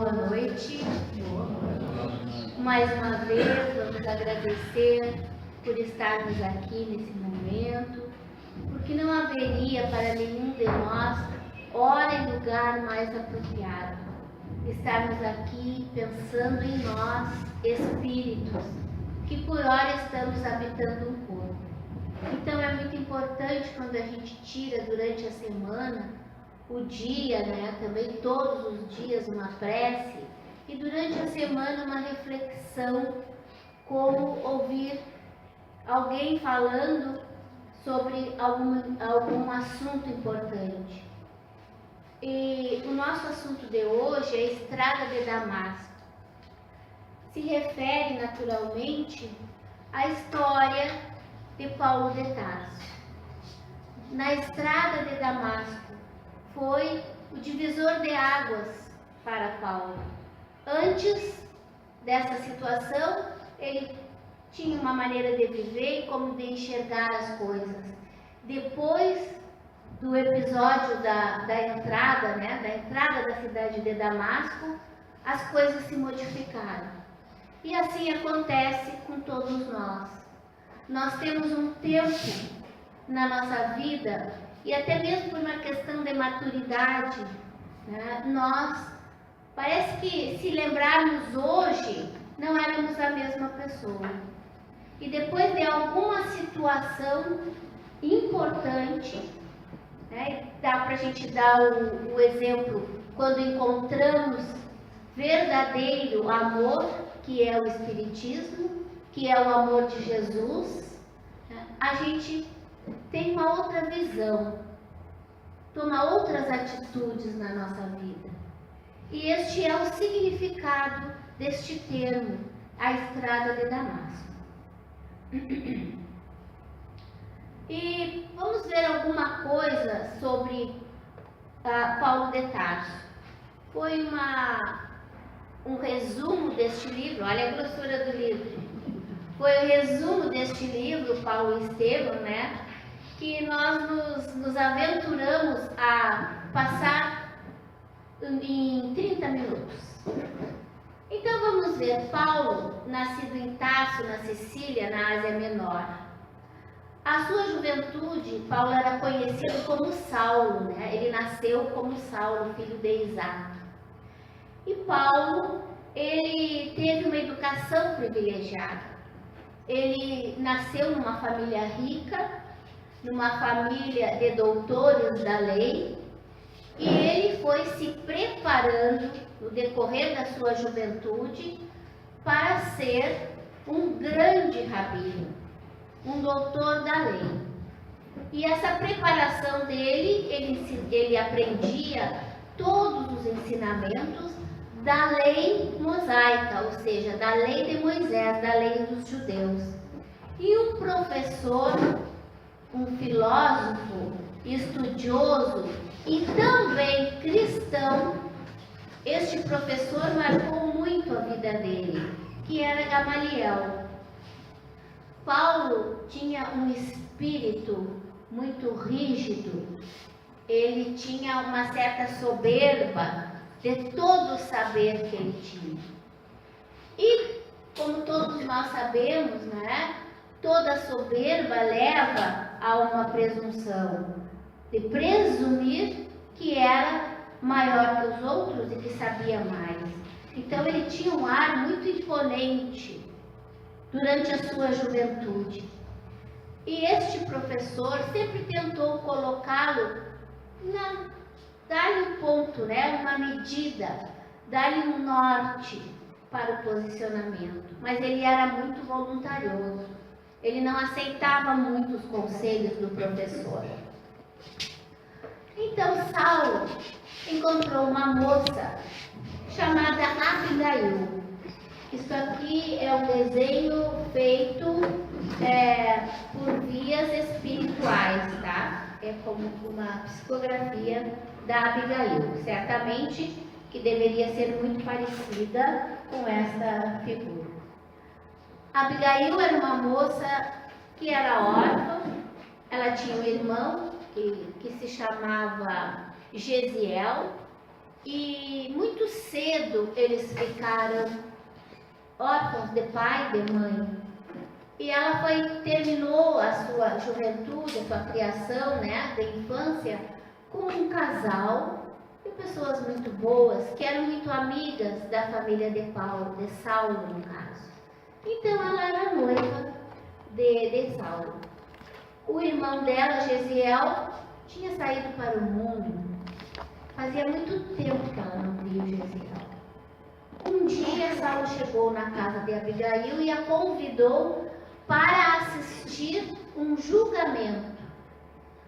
Boa noite. Mais uma vez, vamos agradecer por estarmos aqui nesse momento, porque não haveria para nenhum de nós hora e lugar mais apropriado. Estarmos aqui pensando em nós, espíritos, que por hora estamos habitando um corpo. Então é muito importante quando a gente tira durante a semana o dia, também todos os dias uma prece, e durante a semana uma reflexão, como ouvir alguém falando sobre algum assunto importante. E o nosso assunto de hoje é a Estrada de Damasco. Se refere naturalmente à história de Paulo de Tarso. Na Estrada de Damasco foi o divisor de águas para Paulo. Antes dessa situação, ele tinha uma maneira de viver e como de enxergar as coisas. Depois do episódio da entrada da cidade de Damasco, as coisas se modificaram. E assim acontece com todos nós. Nós temos um tempo na nossa vida, e até mesmo por uma questão de maturidade, nós, parece que se lembrarmos hoje, não éramos a mesma pessoa. E depois de alguma situação importante, dá para a gente dar o exemplo, quando encontramos verdadeiro amor, que é o Espiritismo, que é o amor de Jesus, a gente tem uma outra visão, toma outras atitudes na nossa vida. E este é o significado deste termo, a Estrada de Damasco. E vamos ver alguma coisa sobre Paulo de Tarso. Foi um resumo deste livro, olha a grossura do livro. Foi o resumo deste livro, Paulo e Estevão, que nós nos aventuramos a passar em 30 minutos. Então vamos ver, Paulo, nascido em Tarso, na Sicília, na Ásia Menor. A sua juventude, Paulo era conhecido como Saulo, Ele nasceu como Saulo, filho de Isaac. E Paulo, ele teve uma educação privilegiada. Ele nasceu numa família rica, numa família de doutores da lei, e ele foi se preparando no decorrer da sua juventude para ser um grande rabino, um doutor da lei. E essa preparação dele, ele aprendia todos os ensinamentos da lei mosaica, ou seja, da lei de Moisés, da lei dos judeus. E um professor, um filósofo, estudioso e também cristão, este professor marcou muito a vida dele, que era Gamaliel. Paulo tinha um espírito muito rígido, ele tinha uma certa soberba de todo o saber que ele tinha. E, como todos nós sabemos, toda soberba leva a uma presunção, de presumir que era maior que os outros e que sabia mais. Então ele tinha um ar muito imponente durante a sua juventude. E este professor sempre tentou colocá-lo, dar-lhe um ponto, uma medida, dar-lhe um norte para o posicionamento. Mas ele era muito voluntarioso. Ele não aceitava muito os conselhos do professor. Então Saulo encontrou uma moça chamada Abigail. Isso aqui é um desenho feito por vias espirituais, É como uma psicografia da Abigail. Certamente que deveria ser muito parecida com essa figura. Abigail era uma moça que era órfã, ela tinha um irmão que se chamava Gesiel, e muito cedo eles ficaram órfãos de pai e de mãe. E ela terminou a sua juventude, a sua criação, né, da infância, com um casal de pessoas muito boas, que eram muito amigas da família de Paulo, de Saulo, no caso. Então ela era noiva de Saulo. O irmão dela, Gesiel, tinha saído para o mundo. Fazia muito tempo que ela não via Gesiel. Um dia Saulo chegou na casa de Abigail e a convidou para assistir um julgamento,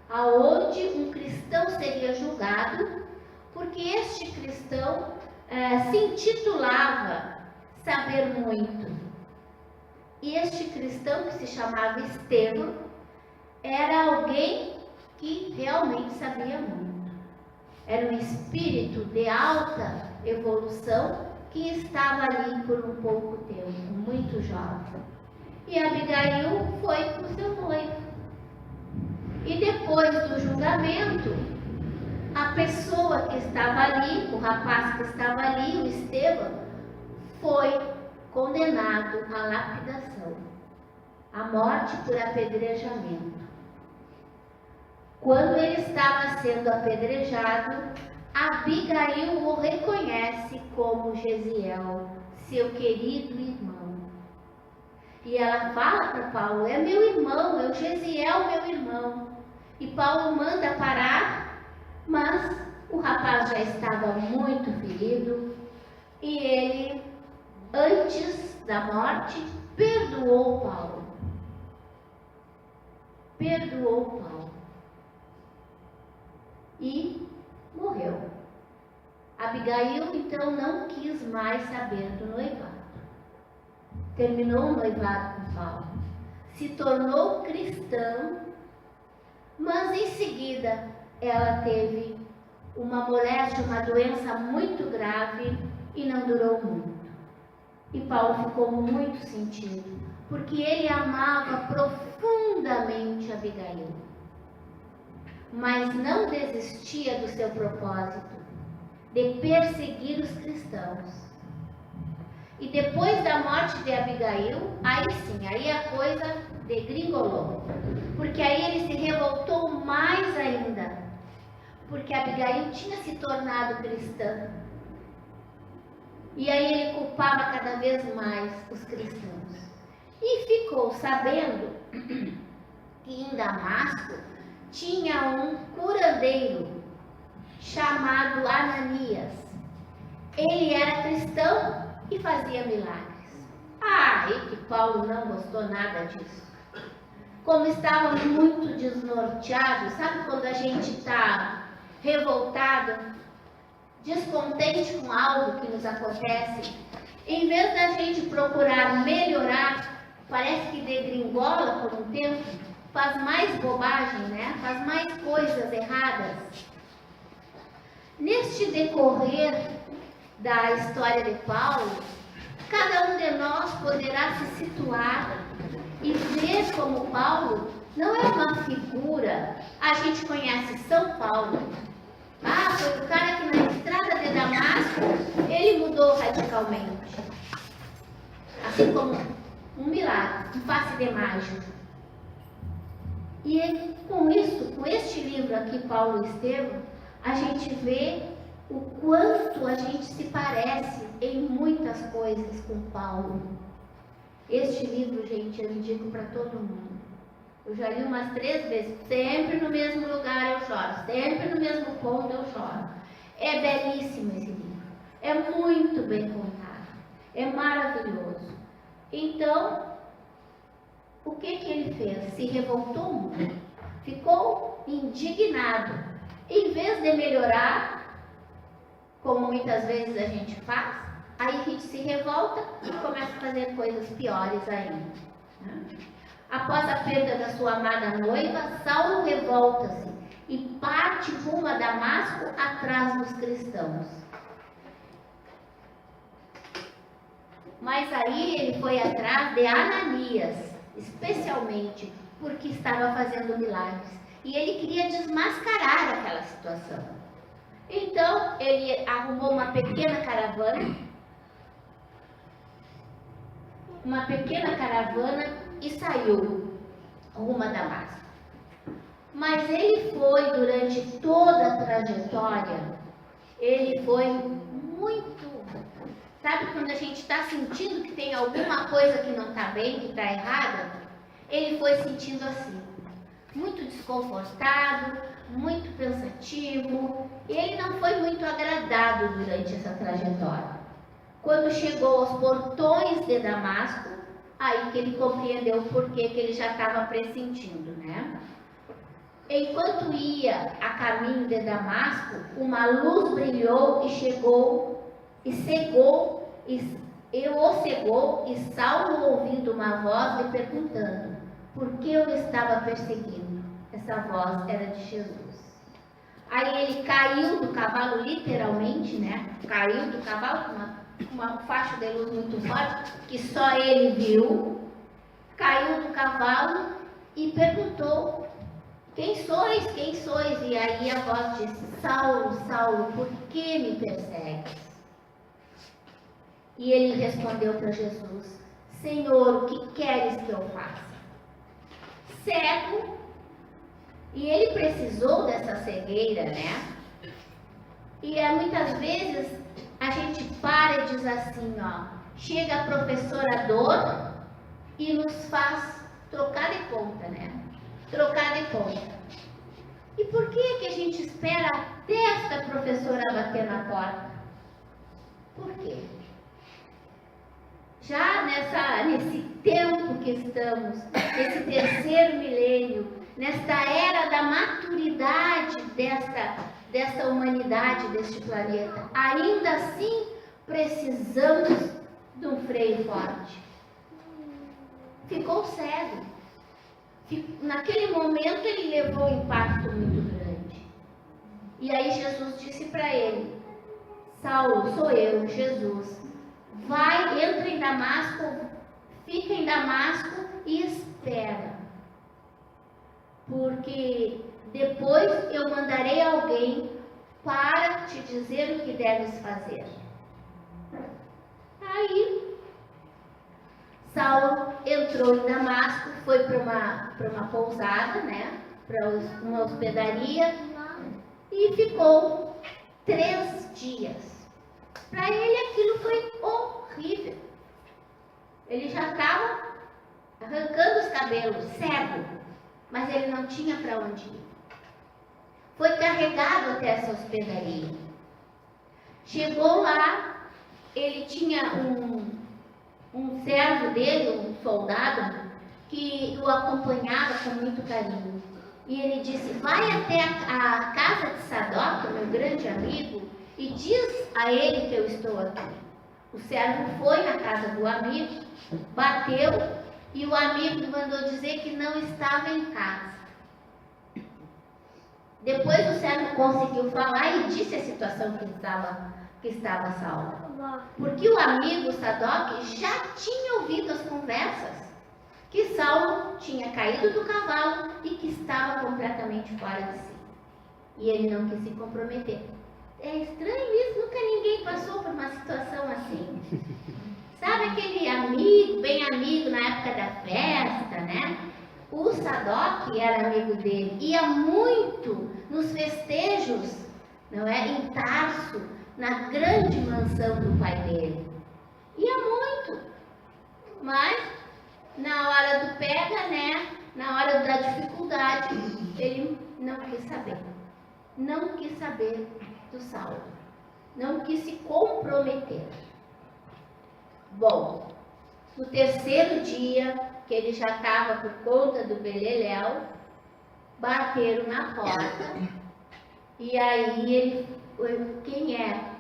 aonde um cristão seria julgado, porque este cristão se intitulava Saber Muito. E este cristão, que se chamava Estevão, era alguém que realmente sabia muito. Era um espírito de alta evolução que estava ali por um pouco tempo, muito jovem. E Abigail foi com seu noivo. E depois do julgamento, a pessoa que estava ali, o rapaz que estava ali, o Estevão, foi condenado à lapidação, à morte por apedrejamento. Quando ele estava sendo apedrejado, Abigail o reconhece como Gesiel, seu querido irmão. E ela fala para Paulo: é meu irmão, é o Gesiel, meu irmão. E Paulo manda parar, mas o rapaz já estava muito ferido e ele, antes da morte, perdoou Paulo. Perdoou Paulo. E morreu. Abigail, então, não quis mais saber do noivado. Terminou o noivado com Paulo. Se tornou cristã, mas em seguida ela teve uma moléstia, uma doença muito grave e não durou muito. E Paulo ficou muito sentido, porque ele amava profundamente Abigail, mas não desistia do seu propósito de perseguir os cristãos. E depois da morte de Abigail, aí sim, aí a coisa degringolou, porque aí ele se revoltou mais ainda, porque Abigail tinha se tornado cristã. E aí ele culpava cada vez mais os cristãos. E ficou sabendo que em Damasco tinha um curandeiro chamado Ananias. Ele era cristão e fazia milagres. E que Paulo não gostou nada disso. Como estava muito desnorteado, sabe quando a gente está revoltado, descontente com algo que nos acontece, em vez da gente procurar melhorar, parece que degringola por um tempo, faz mais bobagem, né? Faz mais coisas erradas. Neste decorrer da história de Paulo, cada um de nós poderá se situar e ver como Paulo não é uma figura. A gente conhece São Paulo. Foi o cara que na estrada de Damasco, ele mudou radicalmente. Assim como um milagre, um passe de mágica. E com isso, com este livro aqui, Paulo e Estevão, a gente vê o quanto a gente se parece em muitas coisas com Paulo. Este livro, gente, eu indico para todo mundo. Eu já li umas 3 vezes, sempre no mesmo lugar eu choro, sempre no mesmo ponto eu choro. É belíssimo esse livro, é muito bem contado, é maravilhoso. Então, o que ele fez? Se revoltou muito, ficou indignado. Em vez de melhorar, como muitas vezes a gente faz, aí a gente se revolta e começa a fazer coisas piores ainda. Após a perda da sua amada noiva, Saulo revolta-se e parte rumo a Damasco atrás dos cristãos. Mas aí ele foi atrás de Ananias, especialmente porque estava fazendo milagres. E ele queria desmascarar aquela situação. Então, ele arrumou uma pequena caravana e saiu rumo a Damasco. Mas ele foi, durante toda a trajetória, ele foi muito... Sabe quando a gente está sentindo que tem alguma coisa que não está bem, que está errada? Ele foi sentindo assim, muito desconfortado, muito pensativo, e ele não foi muito agradado durante essa trajetória. Quando chegou aos portões de Damasco, aí que ele compreendeu o porquê que ele já estava pressentindo, né? Enquanto ia a caminho de Damasco, uma luz brilhou e cegou, e Saulo, ouvindo uma voz, lhe perguntando por que eu estava perseguindo. Essa voz era de Jesus. Aí ele caiu do cavalo, literalmente, né? Caiu do cavalo com uma faixa de luz muito forte, que só ele viu. Caiu do cavalo e perguntou: quem sois? Quem sois? E aí a voz disse: Saulo, Saulo, por que me persegues? E ele respondeu para Jesus: Senhor, o que queres que eu faça? Cego. E ele precisou dessa cegueira, né? E muitas vezes a gente para e diz assim, ó, chega a professora dor e nos faz trocar de ponta, né? Trocar de ponta. E por que a gente espera até esta professora bater na porta? Por quê? Já nesse tempo que estamos, nesse terceiro milênio, nesta era da maturidade desta humanidade, deste planeta, ainda assim precisamos de um freio forte. Ficou cego. Naquele momento ele levou um impacto muito grande. E aí Jesus disse para ele: Saulo, sou eu, Jesus. Vai, entra em Damasco, fica em Damasco e espera. Porque depois eu mandarei alguém para te dizer o que deves fazer. Aí, Saulo entrou em Damasco, foi para uma pousada, né? Para uma hospedaria, e ficou 3 dias. Para ele aquilo foi horrível. Ele já estava arrancando os cabelos, cego, mas ele não tinha para onde ir. Foi carregado até essa hospedaria. Chegou lá, ele tinha um servo dele, um soldado, que o acompanhava com muito carinho. E ele disse: vai até a casa de Sadoc, meu grande amigo, e diz a ele que eu estou aqui. O servo foi na casa do amigo, bateu, e o amigo mandou dizer que não estava em casa. Depois o servo conseguiu falar e disse a situação que estava Saulo. Porque o amigo Sadoc já tinha ouvido as conversas, que Saulo tinha caído do cavalo e que estava completamente fora de si. E ele não quis se comprometer. É estranho isso, nunca ninguém passou por uma situação assim. Sabe aquele amigo, bem amigo na época da festa, né? O Sadoc era amigo dele, ia muito nos festejos, não é? Em Tarso, na grande mansão do pai dele. Ia muito, mas na hora do pega, né? Na hora da dificuldade, ele não quis saber. Não quis saber do Saulo. Não quis se comprometer. Bom, no terceiro dia, que ele já estava por conta do beleléu, bateram na porta. E aí ele, quem é?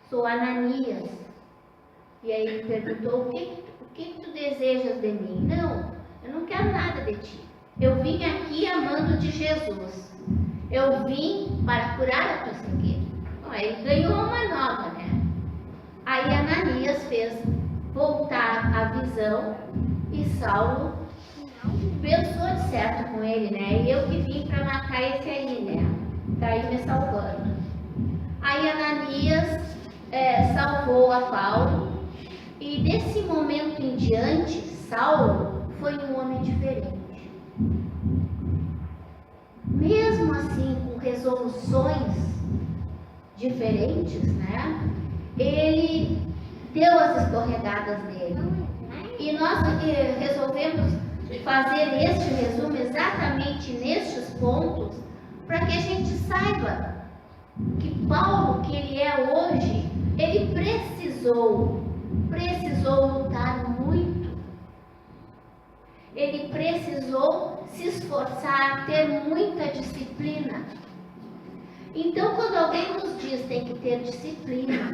Sou Ananias. E aí ele perguntou: o que tu desejas de mim? Não, eu não quero nada de ti. Eu vim aqui amando-te, Jesus. Eu vim para curar a tua cegueira. Bom, ele ganhou uma nova, né? Aí Ananias fez voltar a visão e Saulo pensou de certo com ele, né? E eu que vim para matar esse aí, né? Tá aí me salvando. Aí Ananias salvou a Paulo, e desse momento em diante, Saulo foi um homem diferente. Mesmo assim, com resoluções diferentes, né? Ele deu as escorregadas dele. E nós resolvemos fazer este resumo exatamente nestes pontos, para que a gente saiba que Paulo, que ele é hoje, ele precisou lutar muito. Ele precisou se esforçar, ter muita disciplina. Então, quando alguém nos diz tem que ter disciplina,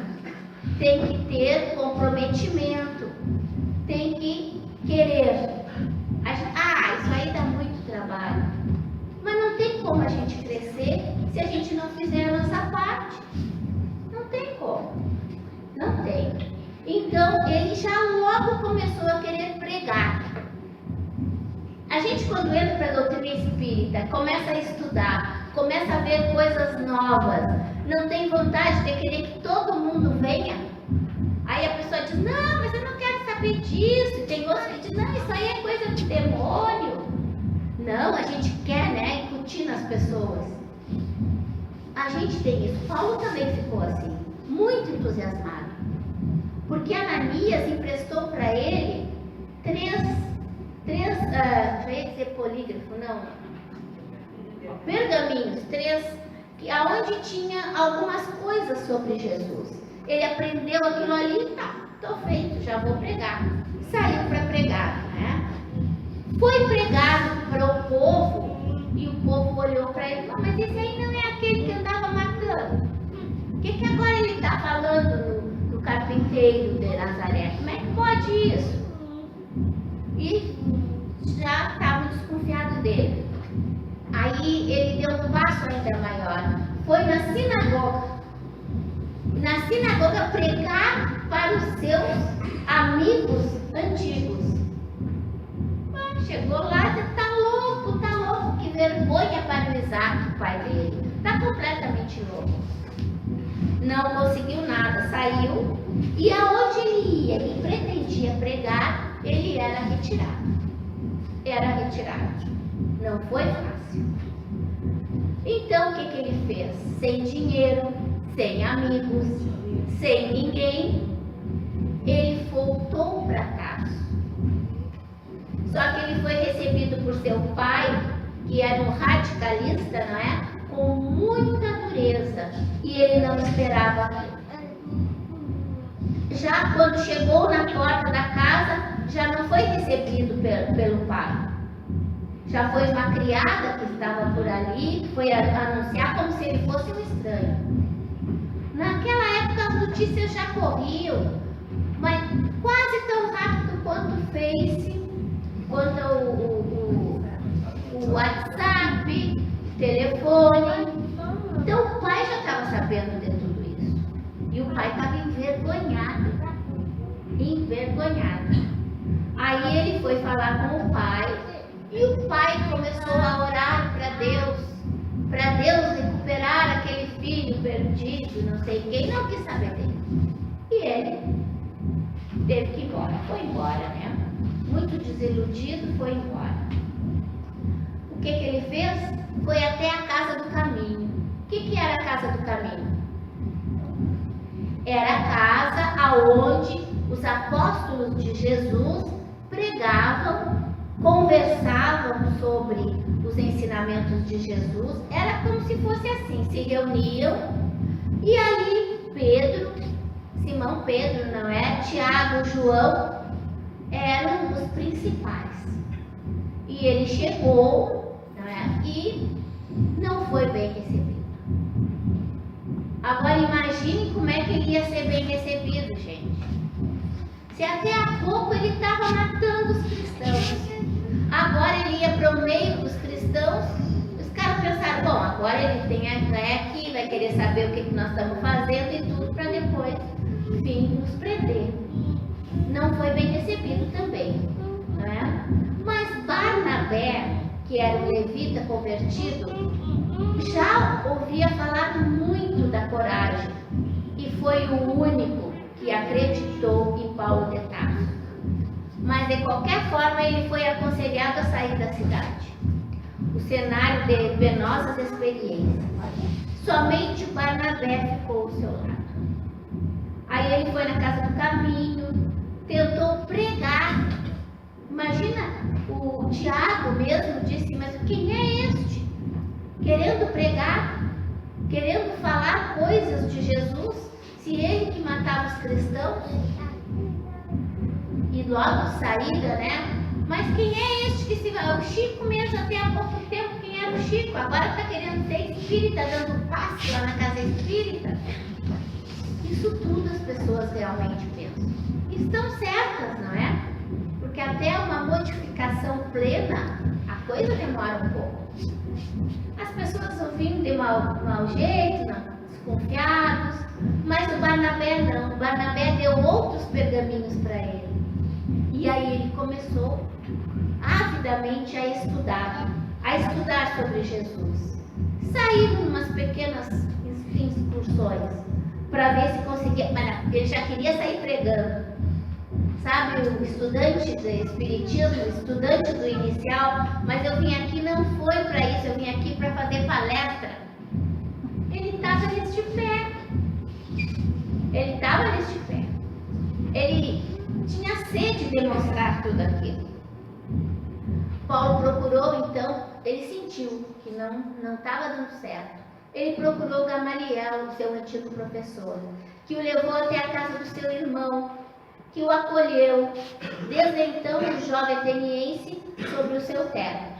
tem que ter comprometimento, tem que querer. Isso aí dá muito trabalho. Mas não tem como a gente crescer se a gente não fizer a nossa parte. Não tem como. Não tem. Então, ele já logo começou a querer pregar. A gente, quando entra para a doutrina espírita, começa a estudar, começa a ver coisas novas, não tem vontade de querer que todo mundo venha. Aí a pessoa diz, não, mas eu não quero saber disso. E tem outros que dizem, não, isso aí é coisa do demônio. Não, a gente quer, né, incutir nas pessoas. A gente tem isso. Paulo também ficou assim, muito entusiasmado. Porque Ananias emprestou para ele três eu ia dizer polígrafo, não, pergaminhos, aonde tinha algumas coisas sobre Jesus. Ele aprendeu aquilo ali, tá, tô feito, já vou pregar. Saiu para pregar, né? Foi pregado para o povo, e o povo olhou para ele e falou, mas esse aí não é aquele que andava matando. O que agora ele está falando no carpinteiro de Nazaré? Como é que pode isso? E já estavam desconfiados dele. Aí ele deu um passo ainda maior. Foi na sinagoga pregar para os seus amigos antigos. Chegou lá e disse, tá louco, que vergonha para o Isaac, o pai dele. Tá completamente louco. Não conseguiu nada, saiu, e aonde ele ia e pretendia pregar, ele era retirado. Não foi fácil. Então, o que ele fez? Sem dinheiro, sem amigos, sem ninguém, ele voltou para casa. Só que ele foi recebido por seu pai, que era um radicalista, não é? Com muita dureza. E ele não esperava aquilo. Já quando chegou na porta da casa, já não foi recebido pelo pai. Já foi uma criada que estava por ali, que foi anunciar como se ele fosse um estranho. Naquela época as notícias já corriam, mas quase tão rápido quanto o Face, quanto o WhatsApp, o telefone. Então o pai já estava sabendo de tudo isso. E o pai estava envergonhado. Aí ele foi falar com o pai, e o pai começou a orar para Deus recuperar aquele filho perdido, não sei quem, não quis saber dele. E ele teve que ir embora, foi embora, né? Muito desiludido, foi embora. O que ele fez? Foi até a casa do caminho. O que era a casa do caminho? Era a casa aonde os apóstolos de Jesus pregavam, conversavam sobre os ensinamentos de Jesus. Era como se fosse assim, se reuniam, e ali Simão Pedro, não é? Tiago, João, eram os principais. E ele chegou, não é? E não foi bem recebido. Agora imagine como é que ele ia ser bem recebido, gente. Se até há pouco ele estava matando os cristãos, agora ele ia para o meio dos cristãos, os caras pensaram, bom, agora ele vai aqui, vai querer saber o que nós estamos fazendo e tudo, para depois vir nos prender. Não foi bem recebido também, não é? Mas Barnabé, que era um levita convertido, já ouvia falar muito muito da coragem e foi o único que acreditou em Paulo de Tarso. Mas de qualquer forma ele foi aconselhado a sair da cidade. O cenário de penosas experiências. Somente o Barnabé ficou ao seu lado. Aí ele foi na casa do caminho, tentou pregar. Imagina, o Tiago mesmo disse, mas quem é este? Querendo pregar, querendo falar coisas de Jesus, se ele que matava os cristãos. E logo saída, né? Mas quem é este que se vai? O Chico mesmo, até há pouco tempo, quem era o Chico? Agora está querendo ser espírita, dando passe lá na casa espírita. Isso tudo as pessoas realmente pensam. Estão certas, não é? Porque até uma modificação plena, a coisa demora um pouco. As pessoas ouvindo de mau jeito, desconfiados, mas o Barnabé não. O Barnabé deu outros pergaminhos para ele. E aí ele começou avidamente a estudar sobre Jesus. Saíram umas pequenas excursões para ver se conseguia, mas ele já queria sair pregando. Sabe, o estudante do espiritismo, o estudante do inicial, mas eu vim aqui não foi para isso, eu vim aqui para fazer palestra. Ele estava neste pé. Ele tinha sede de demonstrar tudo aquilo. Paulo procurou, então, ele sentiu que não estava dando certo. Ele procurou Gamaliel, seu antigo professor, que o levou até a casa do seu irmão, que o acolheu. Desde então, o jovem ateniense sobre o seu teto.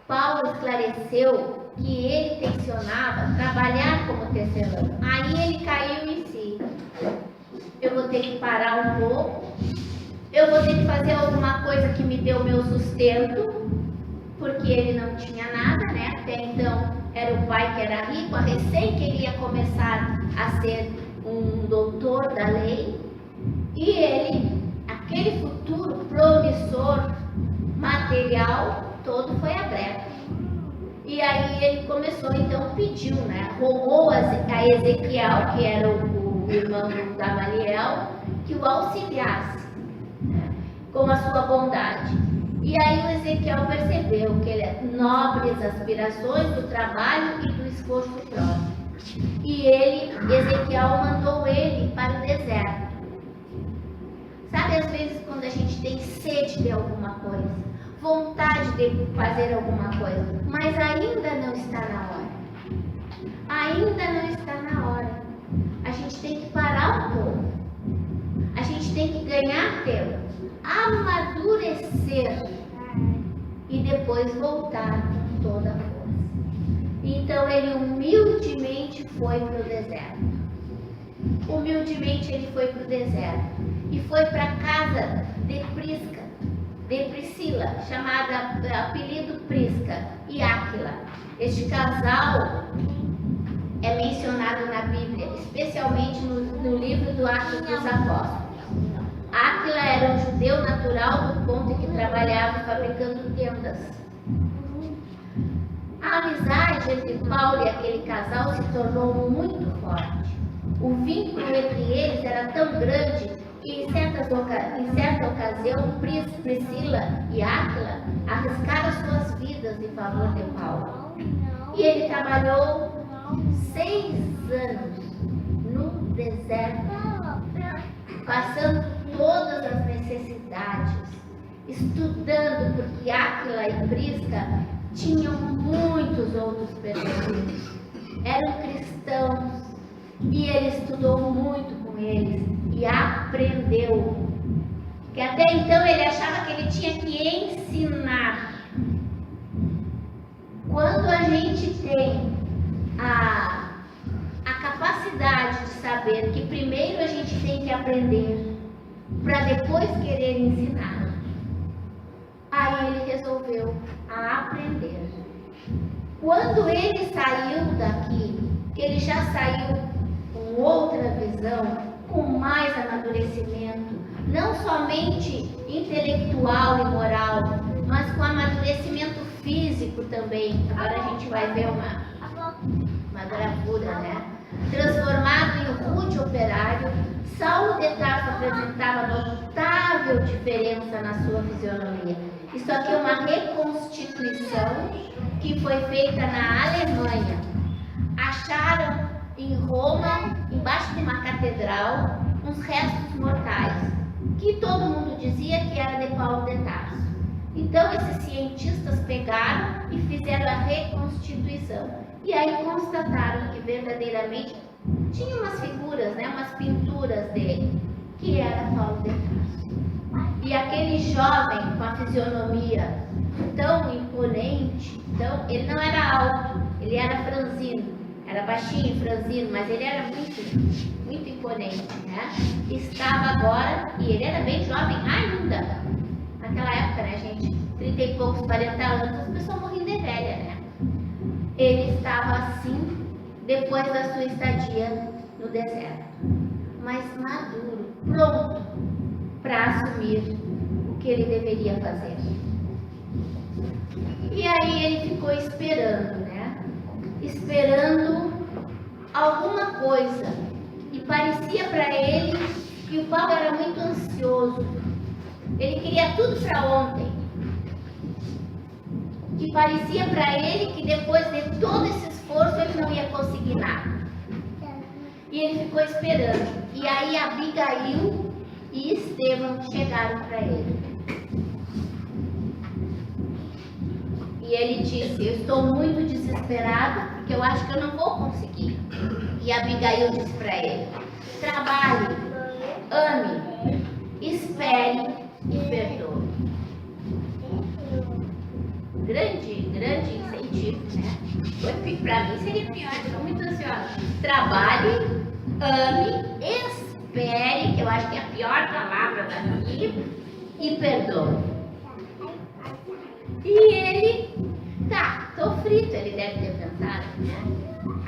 Paulo esclareceu que ele tensionava trabalhar como tecelão. Aí ele caiu em si. Eu vou ter que parar um pouco. Eu vou ter que fazer alguma coisa que me dê o meu sustento, porque ele não tinha nada, né? Até então era o pai que era rico, a recém que ele ia começar a ser um doutor da lei. E ele, aquele futuro promissor material, todo foi aberto. E aí ele começou, então pediu, né? Rogou a Ezequiel, que era o irmão do Gamaliel, que o auxiliasse, né, com a sua bondade. E aí o Ezequiel percebeu que ele nobres aspirações do trabalho e do esforço próprio. E Ezequiel mandou ele para o deserto. Sabe, às vezes quando a gente tem sede de alguma coisa, vontade de fazer alguma coisa, mas ainda não está na hora. Ainda não está na hora. A gente tem que parar um pouco. A gente tem que ganhar tempo, amadurecer e depois voltar com toda a força. Então ele humildemente foi para o deserto. Humildemente ele foi para o deserto e foi para a casa de Priscila, chamada apelido Prisca e Áquila. Este casal é mencionado na Bíblia, especialmente no livro do Atos dos Apóstolos. Áquila era um judeu natural do ponto em que trabalhava fabricando tendas. A amizade entre Paulo e aquele casal se tornou muito forte. O vínculo entre eles era tão grande que em certa ocasião Priscila e Áquila arriscaram suas vidas em favor de Paulo. E ele trabalhou 6 anos no deserto, passando todas as necessidades, estudando, porque Áquila e Prisca tinham muitos outros pergaminhos, eram cristãos, e ele estudou muito com eles e aprendeu, que até então ele achava que ele tinha que ensinar. Quando a gente tem a capacidade de saber que primeiro a gente tem que aprender para depois querer ensinar, aí ele resolveu aprender. Quando ele saiu daqui, que ele já saiu com outra visão, com mais amadurecimento, não somente intelectual e moral, mas com amadurecimento físico também. Agora a gente vai ver uma gravura, né? Transformado em rude operário, Saulo de Tarso apresentava notável diferença na sua fisionomia. Isso aqui é uma reconstituição que foi feita na Alemanha. Acharam em Roma, embaixo de uma catedral, uns restos mortais, que todo mundo dizia que era de Paulo de Tarso. Então esses cientistas pegaram e fizeram a reconstituição. E aí constataram que verdadeiramente tinha umas figuras, né, umas pinturas dele, que era Paulo de Tarso. E aquele jovem com a fisionomia tão imponente, ele não era alto, ele era franzino. Era baixinho, franzino, mas ele era muito imponente, né? Estava agora, e ele era bem jovem ainda. Naquela época, né, gente? 30 e poucos, 40 anos, as pessoas morriam de velha, né? Ele estava assim, depois da sua estadia no deserto. Mas maduro, pronto para assumir o que ele deveria fazer. E aí ele ficou esperando, né? Esperando alguma coisa, e parecia para ele que o Paulo era muito ansioso, ele queria tudo para ontem, e parecia para ele que depois de todo esse esforço ele não ia conseguir nada, e ele ficou esperando. E aí Abigail e Estevão chegaram para ele. E ele disse: eu estou muito desesperado, porque eu acho que eu não vou conseguir. E Abigail disse para ele: trabalhe, ame, espere e perdoe. Grande incentivo, né? Para mim seria pior, eu estou muito ansiosa. Trabalhe, ame, espere, que eu acho que é a pior palavra daqui, e perdoe. E ele, tô frito, ele deve ter pensado, né?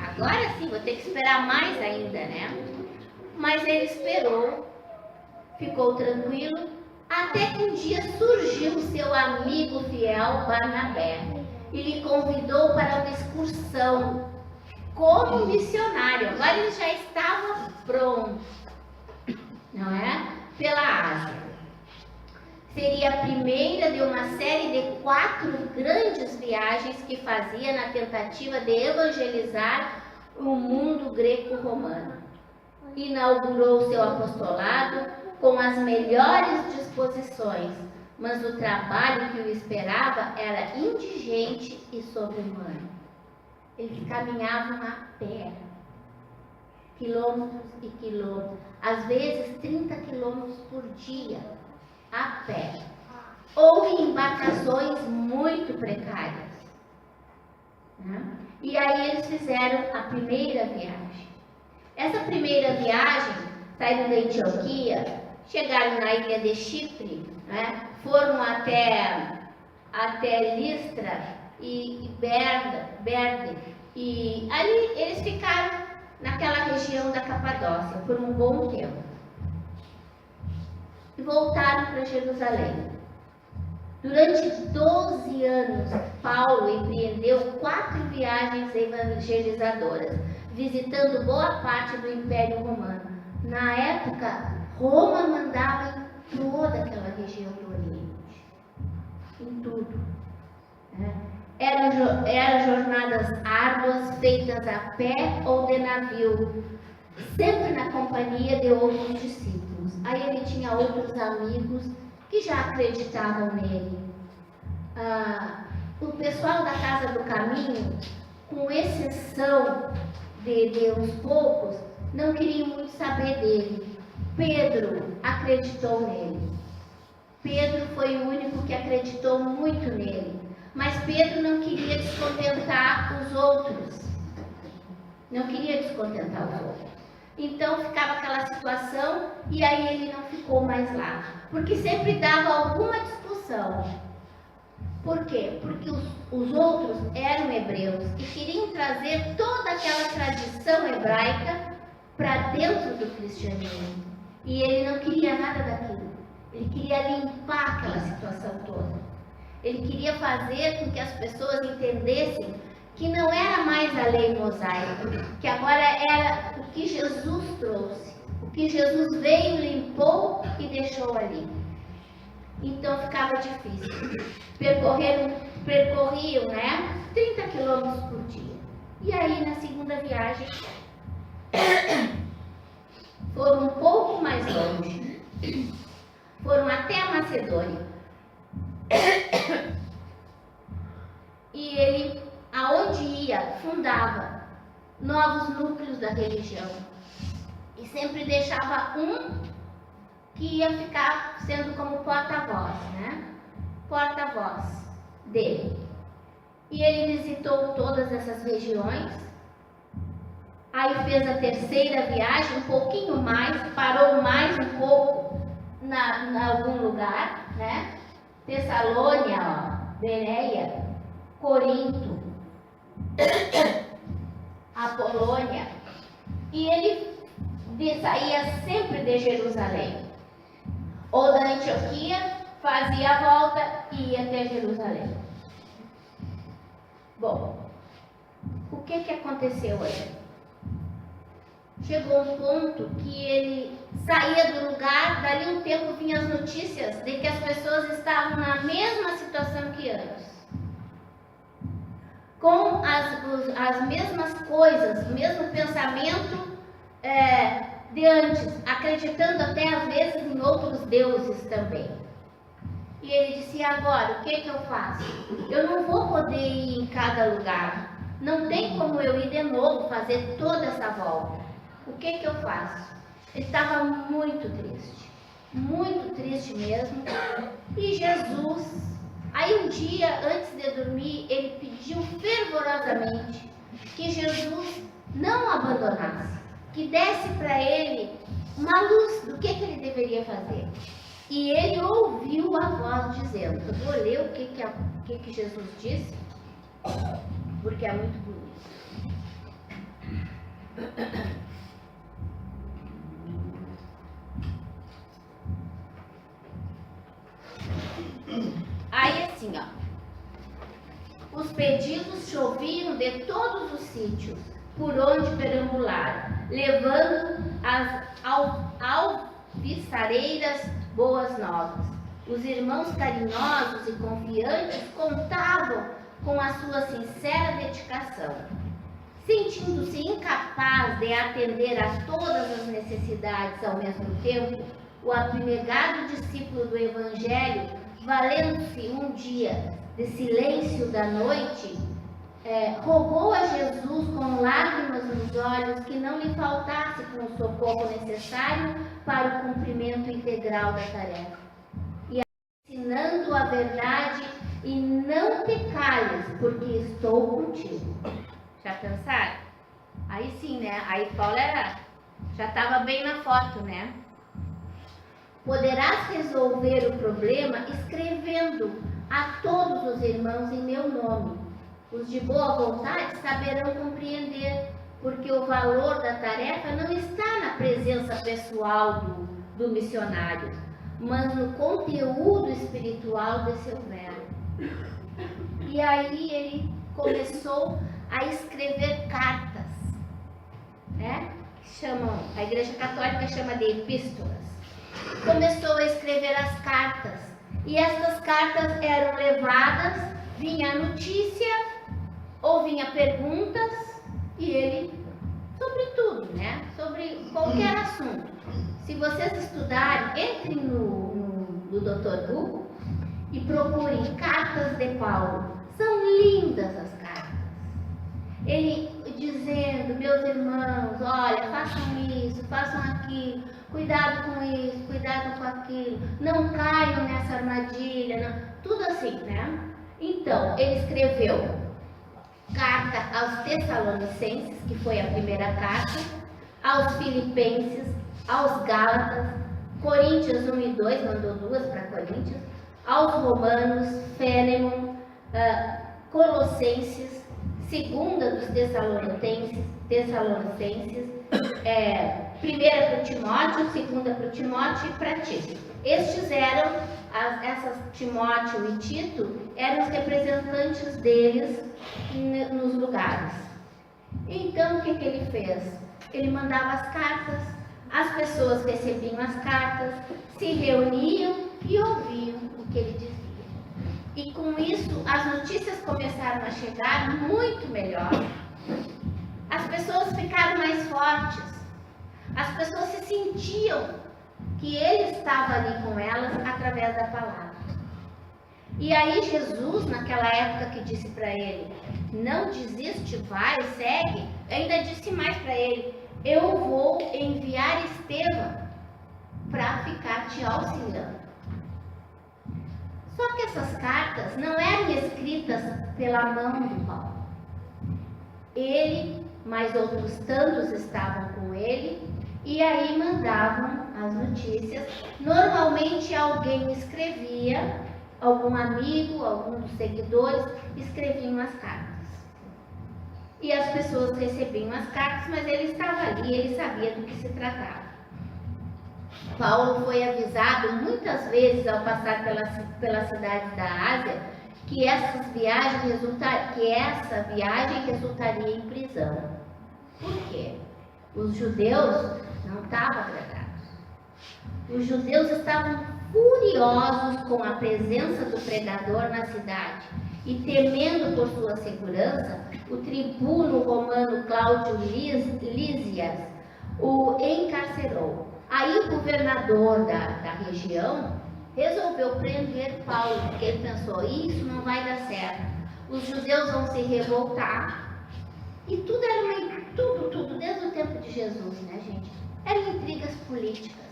Agora sim, vou ter que esperar mais ainda, né? Mas ele esperou, ficou tranquilo, até que um dia surgiu seu amigo fiel Barnabé e lhe convidou para uma excursão como missionário. Agora ele já estava pronto, não é? Pela Ásia. Seria a primeira de uma série de 4 grandes viagens que fazia na tentativa de evangelizar o mundo greco-romano. Inaugurou seu apostolado com as melhores disposições, mas o trabalho que o esperava era indigente e sobre-humano. Eles caminhavam a pé, quilômetros e quilômetros, às vezes 30 quilômetros por dia, a pé, ou em embarcações muito precárias, né? E aí eles fizeram a primeira viagem. Essa primeira viagem, saindo da Antioquia, chegaram na ilha de Chipre, né? Foram até Listra e Berde, e ali eles ficaram naquela região da Capadócia por um bom tempo. E voltaram para Jerusalém. Durante 12 anos, Paulo empreendeu 4 viagens evangelizadoras, visitando boa parte do Império Romano. Na época, Roma mandava em toda aquela região do Oriente, em tudo. Eram jornadas árduas, feitas a pé ou de navio, sempre na companhia de outros discípulos. Aí ele tinha outros amigos que já acreditavam nele. O pessoal da Casa do Caminho, com exceção de uns poucos, não queriam muito saber dele. Pedro acreditou nele. Pedro foi o único que acreditou muito nele. Mas Pedro não queria descontentar os outros. Então ficava aquela situação, e aí ele não ficou mais lá, porque sempre dava alguma discussão. Por quê? Porque os outros eram hebreus e queriam trazer toda aquela tradição hebraica para dentro do cristianismo, e ele não queria nada daquilo. Ele queria limpar aquela situação toda. Ele queria fazer com que as pessoas entendessem que não era mais a lei mosaica, que agora era o que Jesus trouxe, o que Jesus veio, limpou e deixou ali. Então ficava difícil. Percorriam, né, 30 quilômetros por dia. E aí na segunda viagem foram um pouco mais longe. Foram até a Macedônia. E ele, aonde ia, fundava novos núcleos da religião. E sempre deixava um que ia ficar sendo como porta-voz, né? Porta-voz dele. E ele visitou todas essas regiões. Aí fez a terceira viagem, um pouquinho mais, parou mais um pouco em algum lugar, né? Tessalônia, Bereia, Corinto, a Polônia. E ele saía sempre de Jerusalém. Ou da Antioquia, fazia a volta e ia até Jerusalém. Bom, o que aconteceu aí? Chegou um ponto que ele saía do lugar, dali um tempo vinham as notícias de que as pessoas estavam na mesma situação que antes. Com as mesmas coisas, o mesmo pensamento de antes, acreditando até às vezes em outros deuses também. E ele disse: agora, o que eu faço? Eu não vou poder ir em cada lugar. Não tem como eu ir de novo, fazer toda essa volta. O que eu faço? Ele estava muito triste mesmo. E Jesus, aí um dia, antes de dormir, ele pediu fervorosamente que Jesus não o abandonasse, que desse para ele uma luz do que ele deveria fazer. E ele ouviu a voz dizendo, eu vou ler o que Jesus disse, porque é muito bonito. Aí assim, ó, os pedidos choviam de todos os sítios por onde perambularam, levando as alvissareiras boas novas. Os irmãos carinhosos e confiantes contavam com a sua sincera dedicação. Sentindo-se incapaz de atender a todas as necessidades ao mesmo tempo, o abnegado discípulo do Evangelho, valendo-se um dia de silêncio da noite, rogou a Jesus com lágrimas nos olhos que não lhe faltasse com o socorro necessário para o cumprimento integral da tarefa. E ensinando a verdade e não pecares, porque estou contigo. Já pensaram? Aí sim, né? Aí Paulo já estava bem na foto, né? Poderás resolver o problema escrevendo a todos os irmãos em meu nome. Os de boa vontade saberão compreender, porque o valor da tarefa não está na presença pessoal do missionário, mas no conteúdo espiritual de seu verbo. E aí ele começou a escrever cartas, né? A Igreja Católica chama de epístolas. Começou a escrever as cartas, e essas cartas eram levadas, vinha a notícia, ou vinha perguntas, e ele, sobre tudo, né? Sobre qualquer assunto. Se vocês estudarem, entrem no Dr. Google e procurem cartas de Paulo. São lindas as cartas. Ele dizendo, meus irmãos, olha, façam isso, façam aquilo, cuidado com isso, cuidado com aquilo, não caiam nessa armadilha, não. Tudo assim, né? Então, ele escreveu carta aos Tessalonicenses, que foi a primeira carta, aos Filipenses, aos Gálatas, Coríntios 1 e 2, mandou 2 para Coríntios, aos Romanos, Fêlemon, Colossenses, segunda dos Tessalonicenses, primeira para o Timóteo, segunda para o Timóteo e para Tito. Estes eram, Timóteo e Tito, eram os representantes deles nos lugares. Então, o que ele fez? Ele mandava as cartas, as pessoas recebiam as cartas, se reuniam e ouviam o que ele dizia. E com isso, as notícias começaram a chegar muito melhor. As pessoas ficaram mais fortes. As pessoas se sentiam que ele estava ali com elas através da palavra. E aí Jesus, naquela época que disse para ele, não desiste, vai, segue, ainda disse mais para ele, eu vou enviar Estevão para ficar te auxiliando. Só que essas cartas não eram escritas pela mão do Paulo. Ele, mais outros tantos estavam com ele, e aí mandavam as notícias. Normalmente alguém escrevia, algum amigo, algum dos seguidores, escreviam as cartas. E as pessoas recebiam as cartas, mas ele estava ali, ele sabia do que se tratava. Paulo foi avisado muitas vezes ao passar pelas cidades da Ásia que essa viagem resultaria em prisão. Por quê? Os judeus não estavam agradados. Os judeus estavam furiosos com a presença do pregador na cidade e, temendo por sua segurança, o tribuno romano Cláudio Lísias o encarcerou. Aí o governador da região resolveu prender Paulo, porque ele pensou, isso não vai dar certo. Os judeus vão se revoltar. E tudo era tudo, desde o tempo de Jesus, né, gente? Eram intrigas políticas.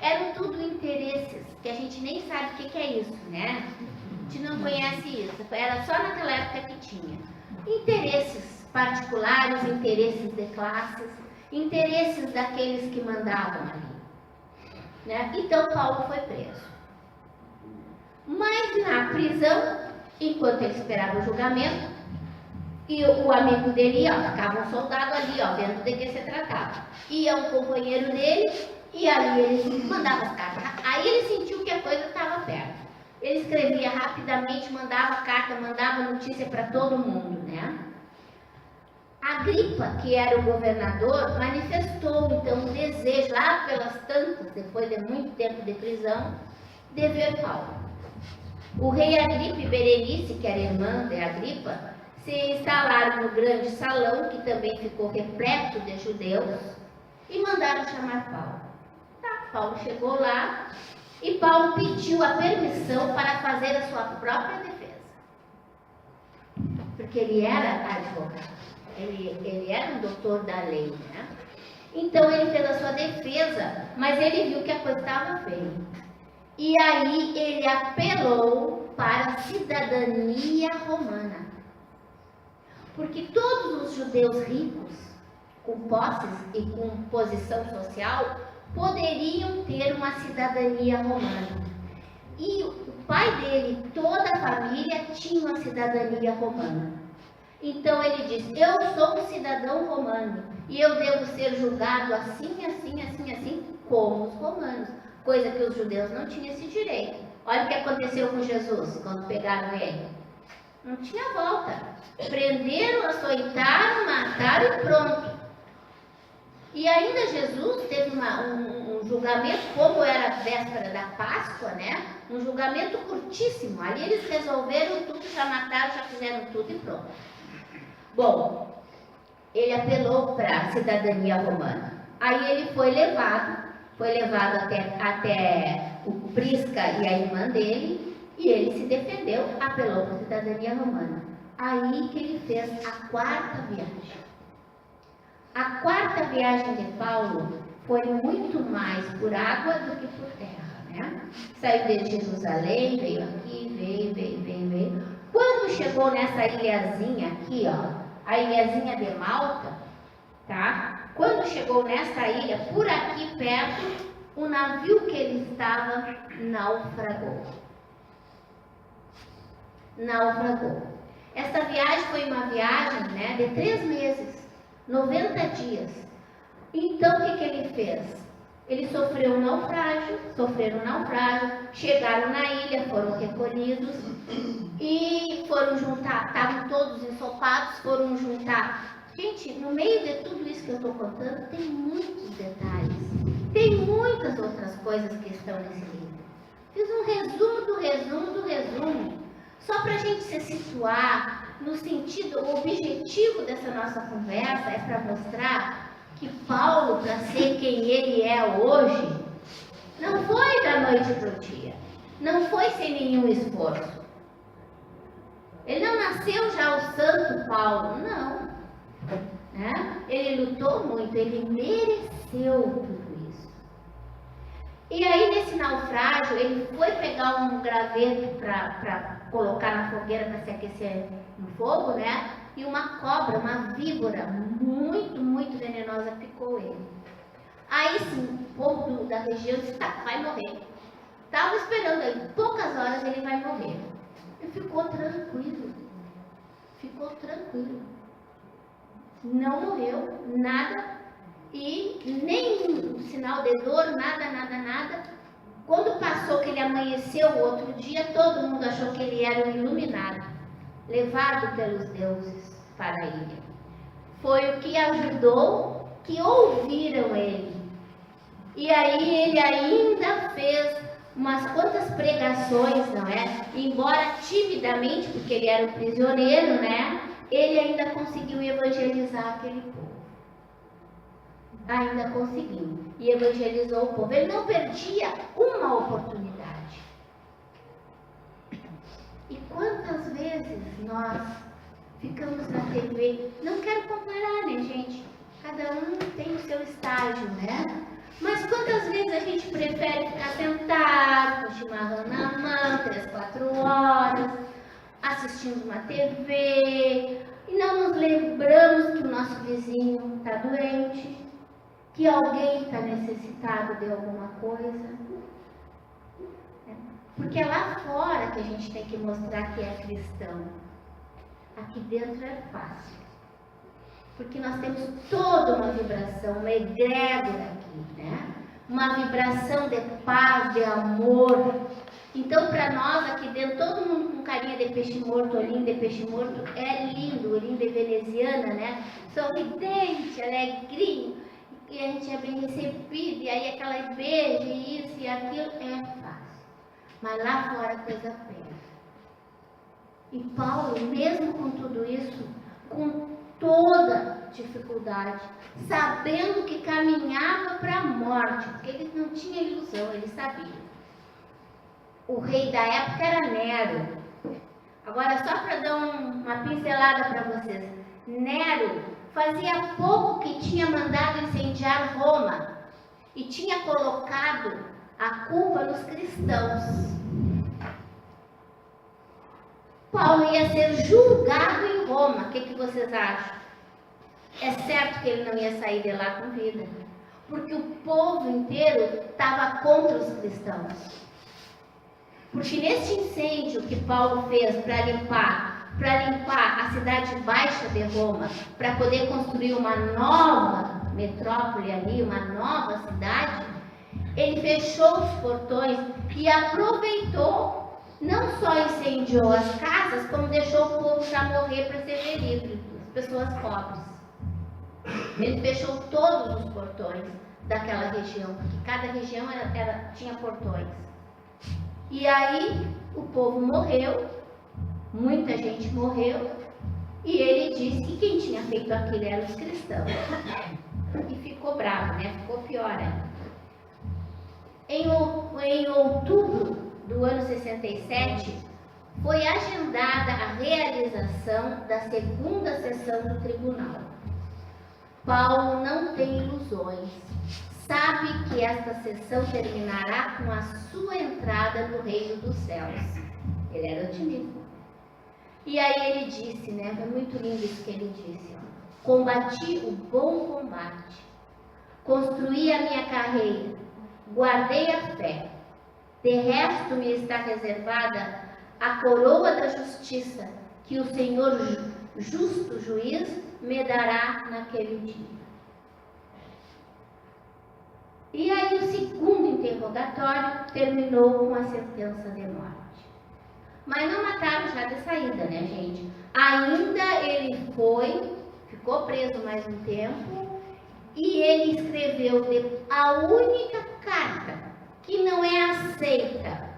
Eram tudo interesses, que a gente nem sabe o que é isso, né? A gente não conhece isso. Era só naquela época que tinha. Interesses particulares, interesses de classes, interesses daqueles que mandavam ali. Né? Então Paulo foi preso. Mas na prisão, enquanto ele esperava o julgamento, e o amigo dele ficava um soldado ali, vendo de que se tratava. Ia um companheiro dele, e ali ele mandava as cartas. Aí ele sentiu que a coisa estava perto. Ele escrevia rapidamente, mandava carta, mandava notícia para todo mundo, né? Agripa, que era o governador, manifestou então um desejo, lá pelas tantas, depois de muito tempo de prisão, de ver Paulo. O rei Agripa e Berenice, que era irmã de Agripa, se instalaram no grande salão, que também ficou repleto de judeus, e mandaram chamar Paulo. Paulo chegou lá e Paulo pediu a permissão para fazer a sua própria defesa. Porque ele era advogado. Ele era um doutor da lei, né? Então ele fez a sua defesa, mas ele viu que a coisa estava feia. E aí ele apelou para a cidadania romana. Porque todos os judeus ricos, com posses e com posição social, poderiam ter uma cidadania romana. E o pai dele, toda a família, tinha uma cidadania romana. Então ele diz, eu sou um cidadão romano e eu devo ser julgado assim, como os romanos. Coisa que os judeus não tinham esse direito. Olha o que aconteceu com Jesus quando pegaram ele. Não tinha volta. Prenderam, açoitaram, mataram e pronto. E ainda Jesus teve um julgamento, como era a véspera da Páscoa, né? Um julgamento curtíssimo. Ali eles resolveram tudo, já mataram, já fizeram tudo e pronto. Bom, ele apelou para a cidadania romana. Aí ele foi levado até o Prisca e a irmã dele, e ele se defendeu, apelou para a cidadania romana. Aí que ele fez a quarta viagem. A quarta viagem de Paulo foi muito mais por água do que por terra, né? Saiu de Jerusalém, veio aqui, veio. Quando chegou nessa ilhazinha aqui, a ilhazinha de Malta, tá? Quando chegou nessa ilha, por aqui perto, o navio que ele estava naufragou. Essa viagem foi uma viagem, né, de 3 meses, 90 dias. Então o que ele fez? Ele sofreu um naufrágio, chegaram na ilha, foram recolhidos e foram juntar, estavam todos ensopados, foram juntar. Gente, no meio de tudo isso que eu estou contando, tem muitos detalhes, tem muitas outras coisas que estão nesse livro. Fiz um resumo do resumo, só para a gente se situar no sentido, o objetivo dessa nossa conversa é para mostrar que Paulo, para ser quem ele é hoje, não foi da noite para o dia, não foi sem nenhum esforço. Ele não nasceu já o Santo Paulo, não. Né? Ele lutou muito, ele mereceu tudo isso. E aí, nesse naufrágio, ele foi pegar um graveto para colocar na fogueira para se aquecer no fogo, né? E uma cobra, uma víbora muito, muito venenosa picou ele. Aí sim, o povo da região disse, tá, vai morrer. Estava esperando ele, poucas horas ele vai morrer. Ele ficou tranquilo. Não morreu, nada. E nem sinal de dor, nada. Quando passou que ele amanheceu o outro dia, todo mundo achou que ele era um iluminado, levado pelos deuses para a ilha. Foi o que ajudou, que ouviram ele. E aí ele ainda fez umas quantas pregações, não é? Embora timidamente, porque ele era um prisioneiro, né? Ele ainda conseguiu evangelizar aquele povo. Ainda conseguiu. E evangelizou o povo. Ele não perdia uma oportunidade. E quantas vezes nós ficamos na TV, não quero comparar, né, gente? Cada um tem o seu estágio, né? Mas quantas vezes a gente prefere ficar sentado, com o chimarrão na mão, 3, 4 horas, assistindo uma TV, e não nos lembramos que o nosso vizinho está doente, que alguém está necessitado de alguma coisa. Porque é lá fora que a gente tem que mostrar que é cristão. Aqui dentro é fácil. Porque nós temos toda uma vibração, uma egrégora aqui, né? Uma vibração de paz, de amor. Então, para nós aqui dentro, todo mundo com carinha de peixe morto, olhinho de peixe morto, é lindo, olhinho de veneziana, né? Sorridente, alegrinho, e a gente é bem recebido, e aí aquela beijo, isso e aquilo, é fácil. Mas lá fora a coisa pega. E Paulo, mesmo com tudo isso, com toda dificuldade, sabendo que caminhava para a morte, porque ele não tinha ilusão, ele sabia. O rei da época era Nero. Agora, só para dar uma pincelada para vocês. Nero fazia pouco que tinha mandado incendiar Roma e tinha colocado a culpa nos cristãos. Paulo ia ser julgado em Roma. O que vocês acham? É certo que ele não ia sair de lá com vida, porque o povo inteiro estava contra os cristãos. Porque nesse incêndio que Paulo fez para limpar a cidade baixa de Roma, para poder construir uma nova metrópole ali, uma nova cidade, ele fechou os portões e aproveitou, não só incendiou as casas, como deixou o povo já morrer para ser ferido, as pessoas pobres. Ele fechou todos os portões daquela região, porque cada região tinha portões. E aí o povo morreu, muita gente morreu, e ele disse que quem tinha feito aquilo eram os cristãos. E ficou bravo, né? Ficou pior ainda. Em outubro do ano 67, foi agendada a realização da segunda sessão do tribunal. Paulo não tem ilusões. Sabe que esta sessão terminará com a sua entrada no reino dos céus. Ele era otimista. E aí ele disse, né? Foi muito lindo isso que ele disse. Combati o bom combate. Construí a minha carreira. Guardei a fé. De resto me está reservada a coroa da justiça, que o Senhor, justo juiz, me dará naquele dia. E aí o segundo interrogatório terminou com a sentença de morte. Mas não mataram já de saída, né, gente? Ainda ele ficou preso mais um tempo, e ele escreveu a única carta que não é aceita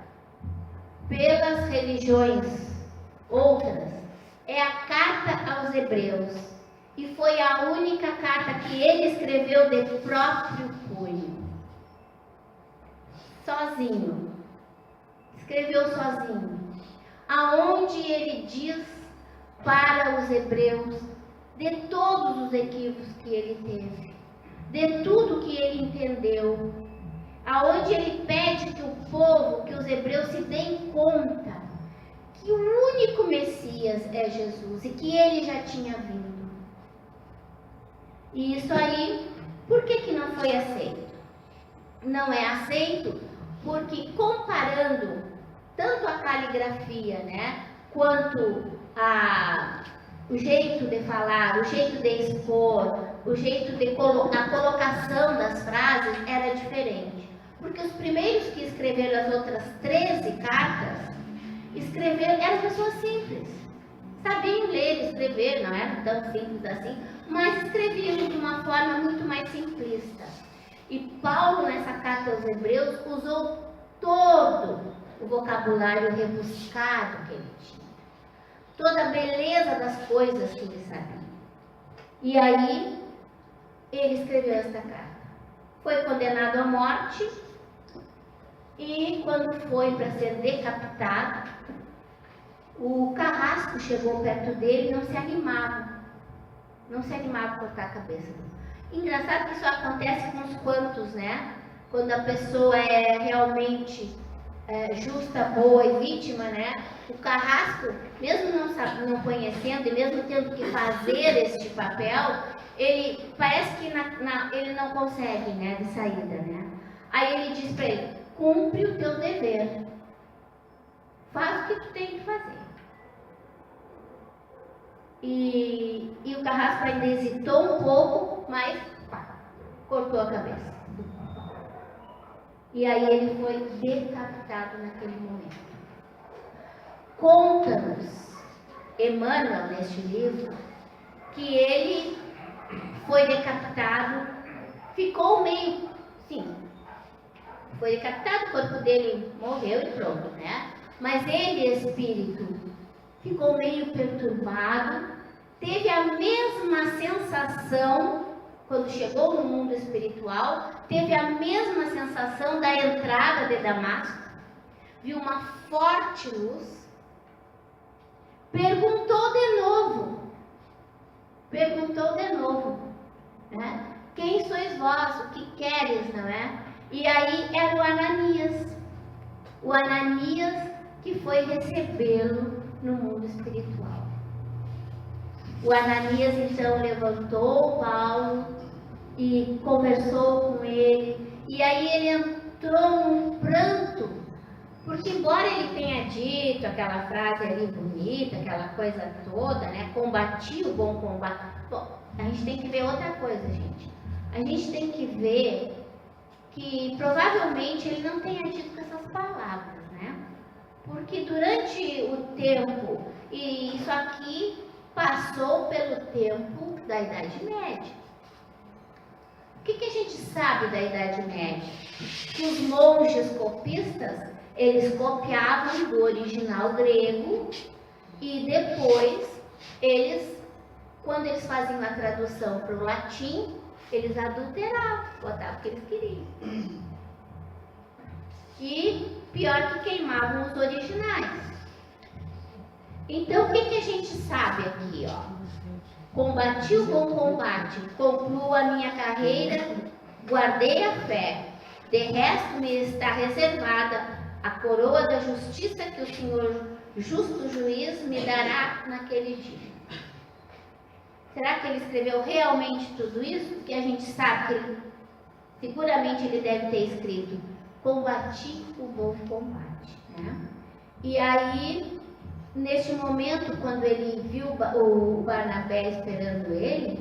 pelas religiões outras, é a carta aos Hebreus. E foi a única carta que ele escreveu de próprio punho. Sozinho. Escreveu sozinho. Aonde ele diz para os hebreus de todos os equívocos que ele teve, de tudo que ele entendeu, aonde ele pede que o povo, que os hebreus se deem conta que o único Messias é Jesus e que ele já tinha vindo. E isso aí, por que não foi aceito? Não é aceito porque, comparando tanto a caligrafia, né, quanto o jeito de falar, o jeito de expor, o jeito de a colocação das frases era diferente. Porque os primeiros que escreveram as outras 13 cartas, eram pessoas simples. Sabiam ler e escrever, não era tão simples assim, mas escreviam de uma forma muito mais simplista. E Paulo, nessa carta aos Hebreus, usou todo o vocabulário rebuscado que ele tinha. Toda a beleza das coisas que ele sabia. E aí, ele escreveu esta carta. Foi condenado à morte, e quando foi para ser decapitado, o carrasco chegou perto dele e não se animava a cortar a cabeça dele. Engraçado que isso acontece com os quantos, né? Quando a pessoa é realmente justa, boa e vítima, né? O carrasco, mesmo não conhecendo e mesmo tendo que fazer este papel, ele parece que ele não consegue, né, de saída, né? Aí ele diz para ele: cumpre o teu dever, faz o que tu tem que fazer. E o carrasco ainda hesitou um pouco, mas cortou a cabeça. E aí ele foi decapitado naquele momento. Conta-nos Emmanuel, neste livro, que ele foi decapitado, ficou meio, sim, foi decapitado, o corpo dele morreu e pronto, né? Mas ele, espírito, ficou meio perturbado, teve a mesma sensação, quando chegou no mundo espiritual, teve a mesma sensação da entrada de Damasco, viu uma forte luz, perguntou de novo, né? Quem sois vós? O que queres, não é? E aí era o Ananias que foi recebê-lo no mundo espiritual. O Ananias então levantou Paulo e conversou com ele, e aí ele entrou num pranto, porque embora ele tenha dito aquela frase ali bonita, aquela coisa toda, né, combati o bom combate. Bom, a gente tem que ver outra coisa, gente. A gente tem que ver que provavelmente ele não tenha dito essas palavras, né? Porque durante o tempo, e isso aqui passou pelo tempo da Idade Média. O que a gente sabe da Idade Média? Que os monges copistas, eles copiavam do original grego e depois quando eles faziam a tradução para o latim, eles adulteravam, botavam o que eles queriam. E pior que queimavam os originais. Então, o que a gente sabe aqui, ó? Combati o bom combate, concluo a minha carreira, guardei a fé. De resto, me está reservada a coroa da justiça que o Senhor, justo juiz, me dará naquele dia. Será que ele escreveu realmente tudo isso? Porque a gente sabe que seguramente ele deve ter escrito: combati o bom combate, né? E aí, neste momento, quando ele viu o Barnabé esperando ele,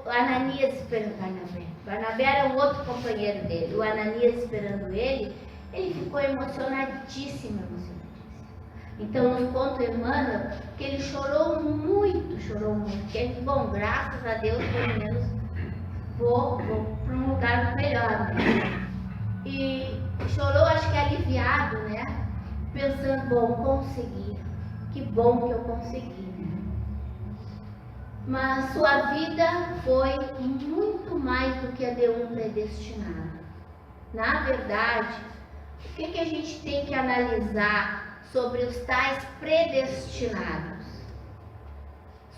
Ananias esperando Barnabé. Barnabé era um outro companheiro dele. O Ananias esperando ele ficou emocionadíssimo. Então nos conta Emmanuel que ele chorou muito. Que ele, bom, graças a Deus, pelo menos vou para um lugar melhor, né? E chorou, acho que aliviado, né? Pensando, bom, consegui. Que bom que eu consegui, né? Mas sua vida foi muito mais do que a de um predestinado. Na verdade, o que a gente tem que analisar sobre os tais predestinados?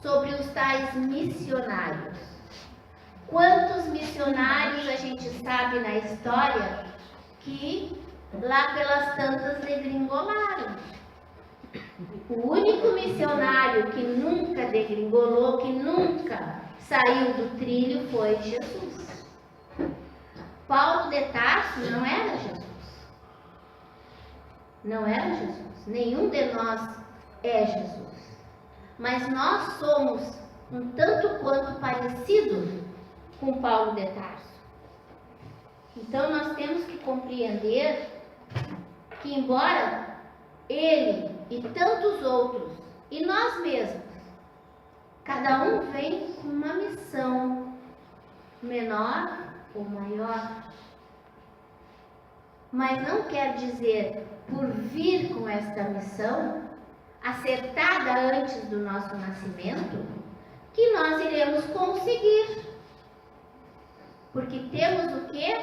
Sobre os tais missionários. Quantos missionários a gente sabe na história que lá pelas tantas degringolaram? O único missionário que nunca degringolou, que nunca saiu do trilho foi Jesus. Paulo de Tarso não era Jesus. Não era Jesus. Nenhum de nós é Jesus. Mas nós somos um tanto quanto parecidos com Paulo de Tarso. Então nós temos que compreender que, embora ele e tantos outros, e nós mesmos, cada um vem com uma missão menor ou maior. Mas não quer dizer, por vir com esta missão, acertada antes do nosso nascimento, que nós iremos conseguir. Porque temos o quê?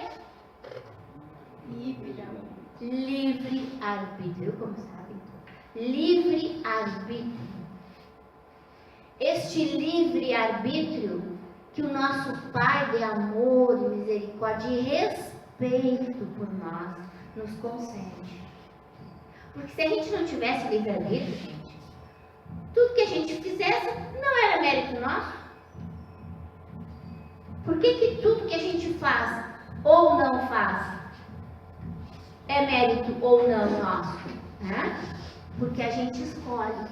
Livre-arbítrio, como sabem. Livre-arbítrio. Este livre-arbítrio que o nosso Pai de amor e misericórdia e respeito por nós nos concede. Porque se a gente não tivesse livre-arbítrio, gente, tudo que a gente fizesse não era mérito nosso. Por que tudo que a gente faz ou não faz é mérito ou não nosso? Né? Porque a gente escolhe.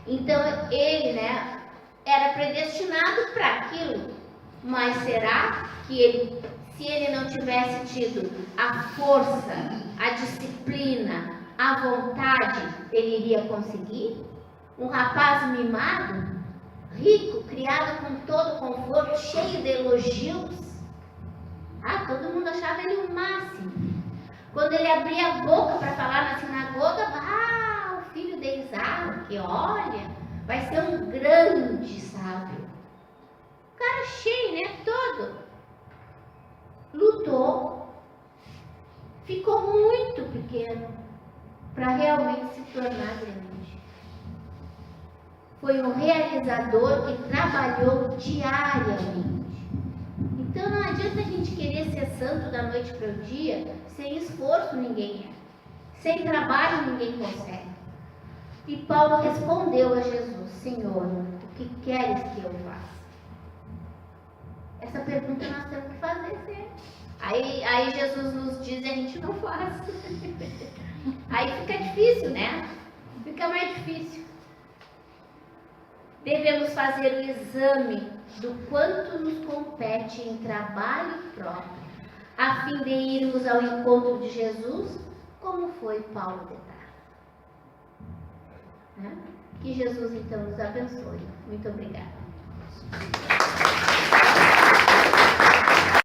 Então ele, né, era predestinado para aquilo. Mas será que ele, se ele não tivesse tido a força, a disciplina, a vontade, ele iria conseguir? Um rapaz mimado, rico, criado com todo conforto, cheio de elogios. Todo mundo achava ele o máximo. Quando ele abria a boca para falar na sinagoga, o filho de Isaac, olha, vai ser um grande sábio. O cara cheio, né, todo. Lutou. Ficou muito pequeno para realmente se tornar grande. Foi um realizador que trabalhou diariamente. Então não adianta a gente querer ser santo da noite para o dia, sem esforço ninguém é. Sem trabalho ninguém consegue. E Paulo respondeu a Jesus: Senhor, o que queres que eu faça? Essa pergunta nós temos que fazer sempre. Aí Jesus nos diz e a gente não faz. Aí fica difícil, né? Fica mais difícil. Devemos fazer o exame do quanto nos compete em trabalho próprio, a fim de irmos ao encontro de Jesus, como foi Paulo de Tarso. Que Jesus então nos abençoe. Muito obrigada.